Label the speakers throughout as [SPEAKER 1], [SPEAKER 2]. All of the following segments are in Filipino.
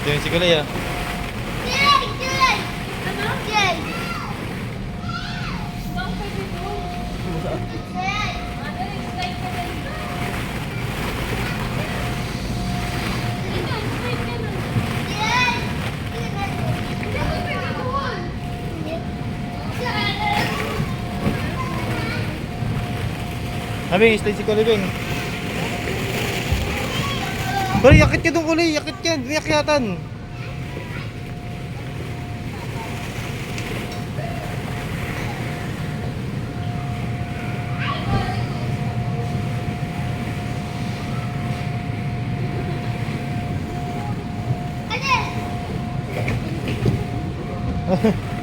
[SPEAKER 1] Ito yung si Kulay ah.
[SPEAKER 2] Jay! Jay! Ano? Jay!
[SPEAKER 3] Bang pwede doon.
[SPEAKER 2] Jay!
[SPEAKER 3] Ano, slide ka na dito. Sige na, slide ka na.
[SPEAKER 2] Jay!
[SPEAKER 3] Hindi ako pwede doon.
[SPEAKER 1] Abing, slide si Kulay, Bing. Kulay, yakit ka doon, Kulay. Yakit ka. Yakyatan.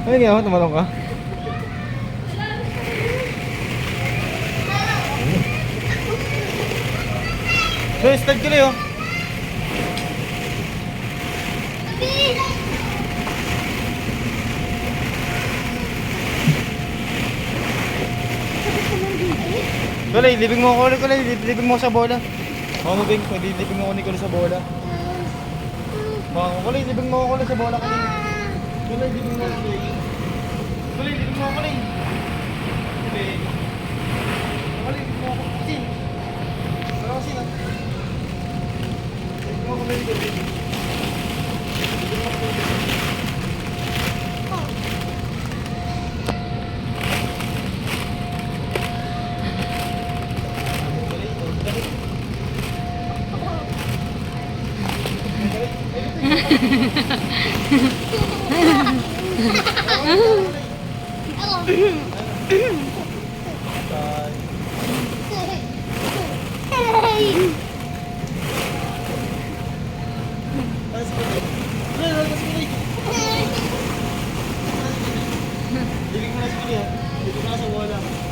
[SPEAKER 1] Ano ginawa? Tumalong ka? So, slide Kulay oh. Kulay, libing mo ako, Kulay. Libing mo ako sa bola. Mga mo, Bing. Libing mo ako ni Kulay sa bola. Mga Kulay, libing mo ako Kulay sa bola kanina. Kulay, libing mo ako, Kulay. Kulay, libing mo ako, Kulay. Kulay. Kulay, libing mo ako. Sin. Wala ko sin, ah. Libing mo ako, Kulay. Libing mo ako, Kulay. Libing mo na si Kulay, ah. Libing mo na sa bola.